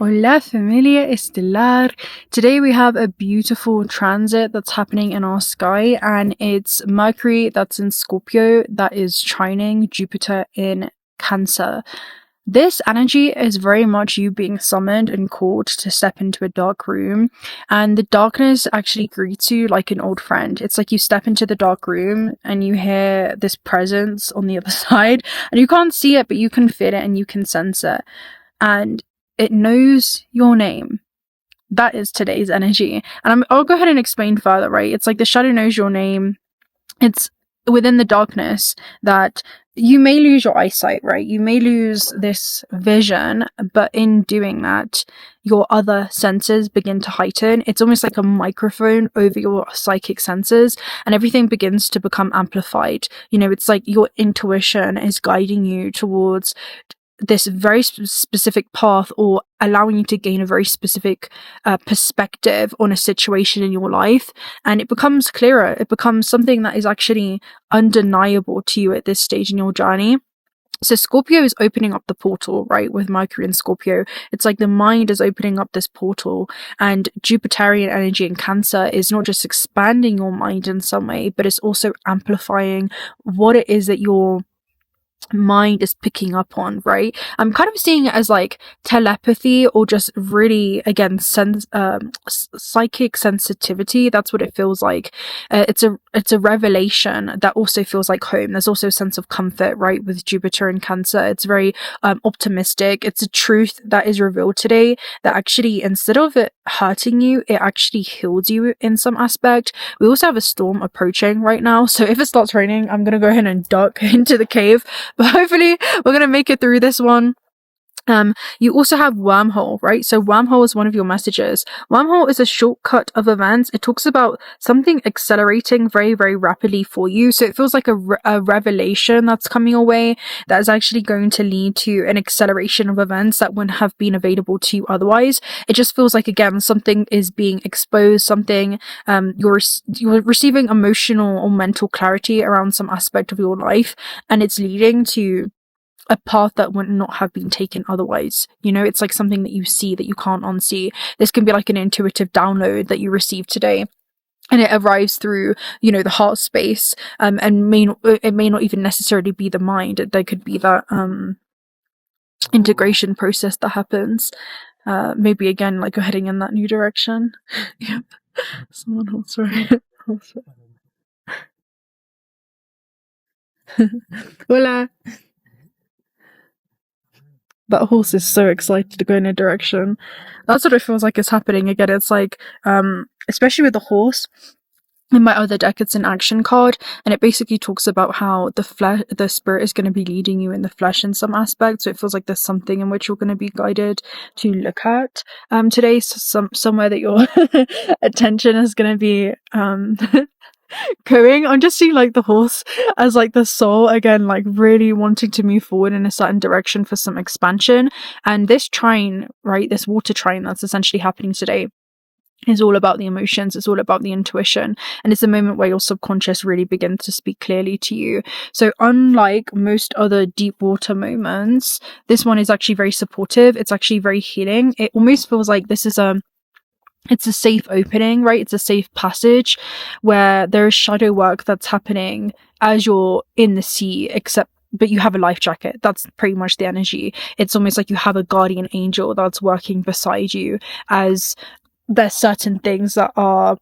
Hola familia estelar. Today we have a beautiful transit that's happening in our sky, and it's Mercury that's in Scorpio that is trining Jupiter in Cancer. This energy is very much you being summoned and called to step into a dark room, and the darkness actually greets you like an old friend. It's like you step into the dark room and you hear this presence on the other side, and you can't see it, but you can feel it and you can sense it. And it knows your name. That is today's energy. And I'll go ahead and explain further, right? It's like the shadow knows your name. It's within the darkness that you may lose your eyesight, right? You may lose this vision, but in doing that, your other senses begin to heighten. It's almost like a microphone over your psychic senses, and everything begins to become amplified. You know, it's like your intuition is guiding you towards this very specific path, or allowing you to gain a very specific perspective on a situation in your life, and it becomes clearer. It becomes something that is actually undeniable to you at this stage in your journey. So Scorpio is opening up the portal, right? With Mercury and Scorpio, it's like the mind is opening up this portal, and Jupiterian energy in Cancer is not just expanding your mind in some way, but it's also amplifying what it is that your mind is picking up on, right? I'm kind of seeing it as like telepathy, or just really, again, psychic sensitivity. That's what it feels like. It's a revelation that also feels like home. There's also a sense of comfort, right, with Jupiter and Cancer. It's very optimistic. It's a truth that is revealed today that actually, instead of it hurting you, it actually heals you in some aspect. We also have a storm approaching right now, so if it starts raining, I'm gonna go ahead and duck into the cave, but hopefully we're gonna make it through this one. You also have wormhole, right? So wormhole is one of your messages. Wormhole is a shortcut of events. It talks about something accelerating very, very rapidly for you. So it feels like a revelation that's coming your way that is actually going to lead to an acceleration of events that wouldn't have been available to you otherwise. It just feels like, again, something is being exposed, something, you're receiving emotional or mental clarity around some aspect of your life, and it's leading to a path that would not have been taken otherwise. You know, it's like something that you see that you can't unsee. This can be like an intuitive download that you receive today, and it arrives through, you know, the heart space, and it may not even necessarily be the mind. There could be that integration process that happens. Maybe again, like you're heading in that new direction. Yep. Someone hold, sorry. Hola. That horse is so excited to go in a direction. That's what it feels like is happening. Again, it's like, especially with the horse, in my other deck, it's an action card, and it basically talks about how the spirit is going to be leading you in the flesh in some aspect. So it feels like there's something in which you're going to be guided to look at today. So somewhere that your attention is going to be going. I'm just seeing like the horse as like the soul, again, like really wanting to move forward in a certain direction for some expansion. And this trine, right, this water trine that's essentially happening today, is all about the emotions. It's all about the intuition, and it's a moment where your subconscious really begins to speak clearly to you. So unlike most other deep water moments, this one is actually very supportive. It's actually very healing. It almost feels like this is it's a safe opening, right? It's a safe passage where there is shadow work that's happening as you're in the sea, but you have a life jacket. That's pretty much the energy. It's almost like you have a guardian angel that's working beside you, as there's certain things that are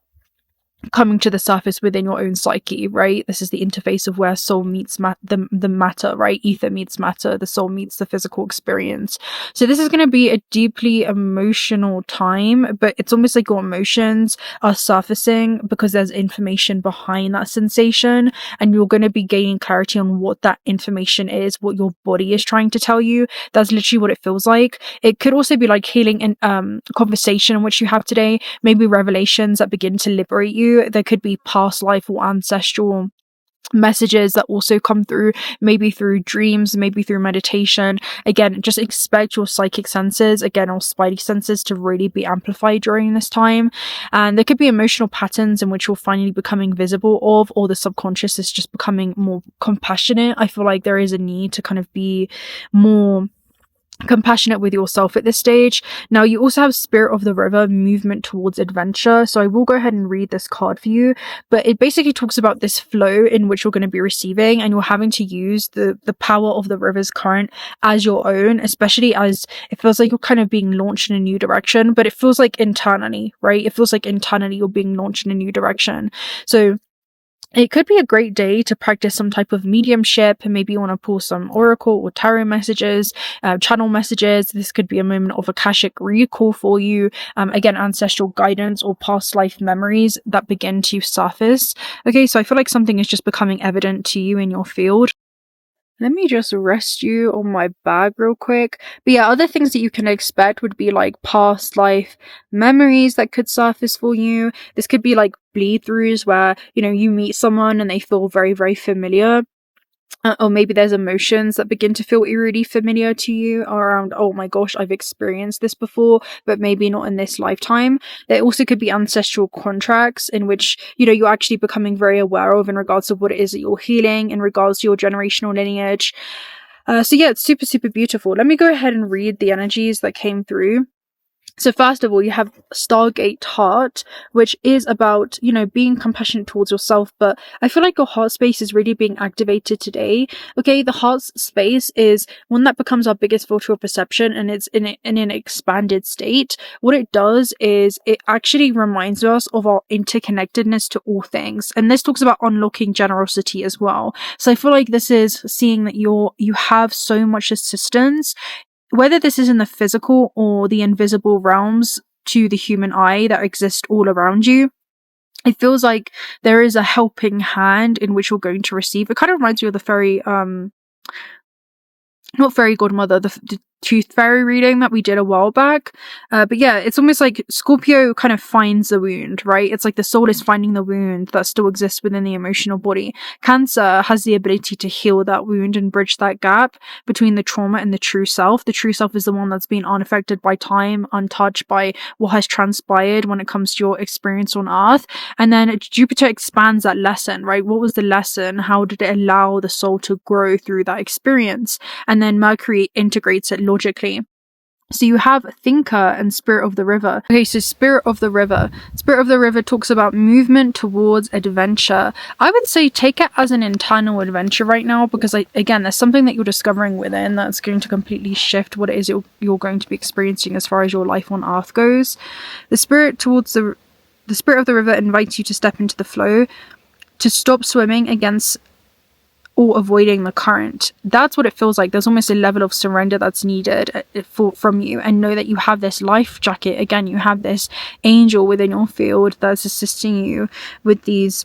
coming to the surface within your own psyche, right? This is the interface of where soul meets the matter, right? Ether meets matter, the soul meets the physical experience. So this is going to be a deeply emotional time, but it's almost like your emotions are surfacing because there's information behind that sensation, and you're going to be gaining clarity on what that information is, what your body is trying to tell you. That's literally what it feels like. It could also be like healing and conversation in which you have today, maybe revelations that begin to liberate you. There could be past life or ancestral messages that also come through, maybe through dreams, maybe through meditation. Again, just expect your psychic senses, again, or spidey senses, to really be amplified during this time. And there could be emotional patterns in which you're finally becoming visible of, or the subconscious is just becoming more compassionate. I feel like there is a need to kind of be more compassionate with yourself at this stage. Now you also have Spirit of the River, movement towards adventure. So I will go ahead and read this card for you, but it basically talks about this flow in which you're going to be receiving, and you're having to use the power of the river's current as your own, especially as it feels like you're kind of being launched in a new direction, but it feels like internally, right? It feels like internally you're being launched in a new direction. So it could be a great day to practice some type of mediumship, and maybe you want to pull some oracle or tarot messages, channel messages. This could be a moment of Akashic recall for you. Again, ancestral guidance or past life memories that begin to surface. Okay, so I feel like something is just becoming evident to you in your field. Let me just rest you on my bag real quick. But yeah, other things that you can expect would be like past life memories that could surface for you. This could be like bleed-throughs where, you know, you meet someone and they feel very, very familiar. Or maybe there's emotions that begin to feel eerily familiar to you around, oh my gosh, I've experienced this before, but maybe not in this lifetime. There also could be ancestral contracts in which, you know, you're actually becoming very aware of in regards to what it is that you're healing, in regards to your generational lineage. So yeah, it's super, super beautiful. Let me go ahead and read the energies that came through. So first of all, you have Stargate heart, which is about, you know, being compassionate towards yourself. But I feel like your heart space is really being activated today. Okay, the heart space is one that becomes our biggest filter of perception, and it's in an expanded state. What it does is it actually reminds us of our interconnectedness to all things. And this talks about unlocking generosity as well. So I feel like this is seeing that you have so much assistance, whether this is in the physical or the invisible realms to the human eye that exist all around you. It feels like there is a helping hand in which you're going to receive. It kind of reminds me of the fairy, not fairy godmother, the tooth fairy reading that we did a while back. But yeah, it's almost like Scorpio kind of finds the wound, right? It's like the soul is finding the wound that still exists within the emotional body. Cancer has the ability to heal that wound and bridge that gap between the trauma and the true self. The true self is the one that's been unaffected by time, untouched by what has transpired when it comes to your experience on Earth. And then Jupiter expands that lesson, right? What was the lesson? How did it allow the soul to grow through that experience? And then Mercury integrates it logically. So you have Thinker and Spirit of the River. Okay, so Spirit of the River. Spirit of the River talks about movement towards adventure. I would say take it as an internal adventure right now, because again, there's something that you're discovering within that's going to completely shift what it is you're going to be experiencing as far as your life on Earth goes. The Spirit towards the Spirit of the River invites you to step into the flow, to stop swimming against or avoiding the current. That's what it feels like. There's almost a level of surrender that's needed from you, and know that you have this life jacket. Again, you have this angel within your field that's assisting you with these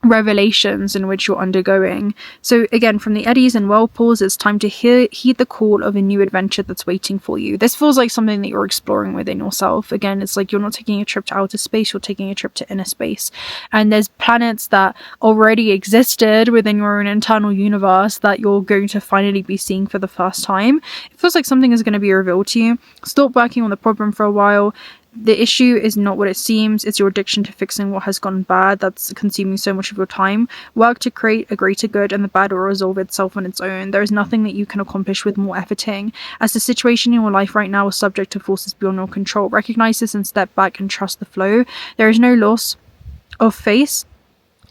revelations in which you're undergoing. So again, from the eddies and whirlpools, it's time to heed the call of a new adventure that's waiting for you. This feels like something that you're exploring within yourself. Again, it's like you're not taking a trip to outer space, you're taking a trip to inner space. And there's planets that already existed within your own internal universe that you're going to finally be seeing for the first time. It feels like something is going to be revealed to you. Stop working on the problem for a while. The issue is not what it seems. It's your addiction to fixing what has gone bad that's consuming so much of your time. Work to create a greater good, and the bad will resolve itself on its own. There is nothing that you can accomplish with more efforting. As the situation in your life right now is subject to forces beyond your control, recognize this and step back and trust the flow. There is no loss of face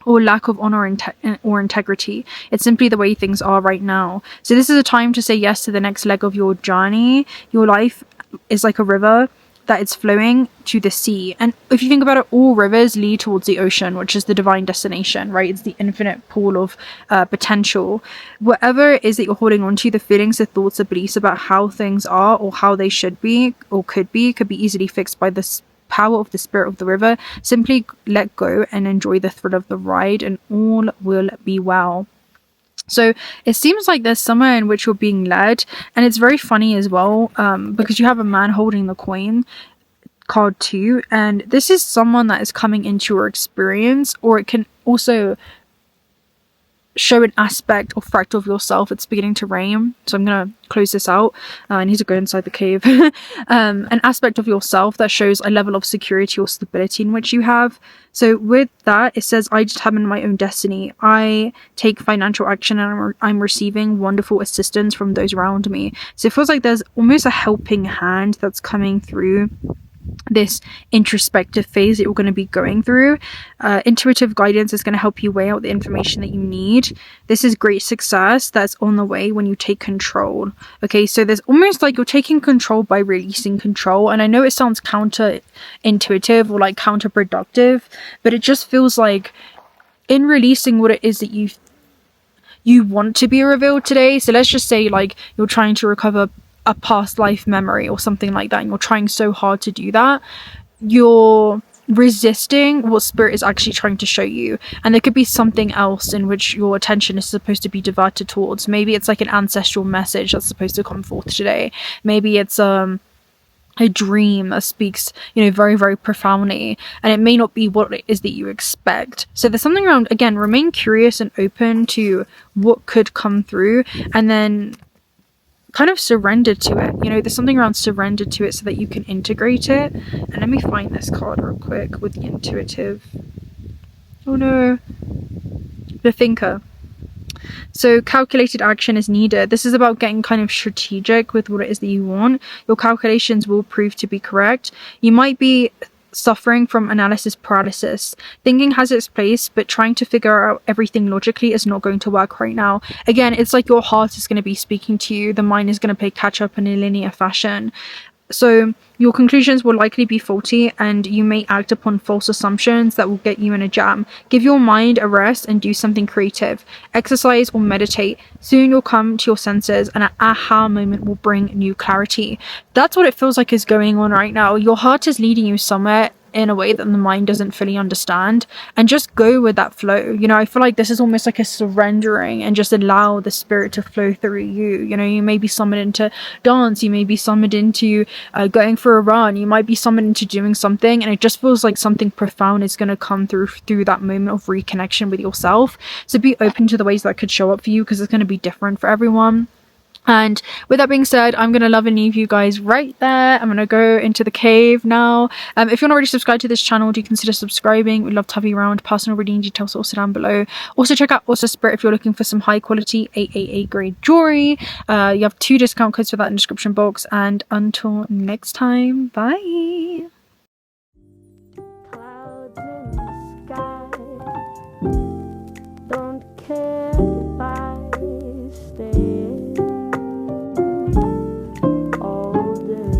or lack of honor or integrity. It's simply the way things are right now. So this is a time to say yes to the next leg of your journey. Your life is like a river that it's flowing to the sea. And if you think about it, all rivers lead towards the ocean, which is the divine destination, right? It's the infinite pool of potential. Whatever it is that you're holding on to, the feelings, the thoughts, the beliefs about how things are or how they should be or could be easily fixed by this power of the Spirit of the River. Simply let go and enjoy the thrill of the ride, and all will be well. So it seems like there's somewhere in which you're being led, and it's very funny as well, because you have a man holding the coin card too, and this is someone that is coming into your experience, or it can also show an aspect or fractal of yourself. It's beginning to rain, so I'm gonna close this out. I need to go inside the cave. An aspect of yourself that shows a level of security or stability in which you have. So with that, it says, I determine my own destiny. I take financial action, and I'm receiving wonderful assistance from those around me. So it feels like there's almost a helping hand that's coming through this introspective phase that you're going to be going through. Intuitive guidance is going to help you weigh out the information that you need. This is great success that's on the way when you take control. Okay, so there's almost like you're taking control by releasing control, and I know it sounds counterintuitive or like counterproductive, but it just feels like in releasing what it is that you want to be revealed today. So let's just say like you're trying to recover a past life memory or something like that, and you're trying so hard to do that, you're resisting what spirit is actually trying to show you, and there could be something else in which your attention is supposed to be diverted towards. Maybe it's like an ancestral message that's supposed to come forth today. Maybe it's a dream that speaks, you know, very, very profoundly, and it may not be what it is that you expect. So there's something around, again, remain curious and open to what could come through, and then kind of surrender to it. You know, there's something around surrender to it so that you can integrate it. And let me find this card real quick with the intuitive. Oh no. The thinker. So calculated action is needed. This is about getting kind of strategic with what it is that you want. Your calculations will prove to be correct. You might be suffering from analysis paralysis. Thinking has its place, but trying to figure out everything logically is not going to work right now. Again, it's like your heart is going to be speaking to you. The mind is going to play catch up in a linear fashion. So your conclusions will likely be faulty, and you may act upon false assumptions that will get you in a jam. Give your mind a rest and do something creative. Exercise or meditate. Soon you'll come to your senses, and an aha moment will bring new clarity. That's what it feels like is going on right now. Your heart is leading you somewhere in a way that the mind doesn't fully understand, and just go with that flow. You know, I feel like this is almost like a surrendering, and just allow the spirit to flow through you. You know, you may be summoned into dance, you may be summoned into going for a run, you might be summoned into doing something, and it just feels like something profound is going to come through that moment of reconnection with yourself. So be open to the ways that could show up for you, because it's going to be different for everyone. And with that being said, I'm going to love and leave you guys right there. I'm going to go into the cave now. If you're not already subscribed to this channel, do consider subscribing. We'd love to have you around. Personal reading details also down below. Also check out Also Spirit if you're looking for some high quality AAA grade jewelry. You have 2 discount codes for that in the description box. And until next time, bye. Clouds in the sky, don't care if I stay all day.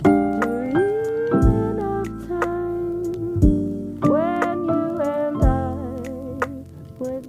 Dreaming of time when you and I would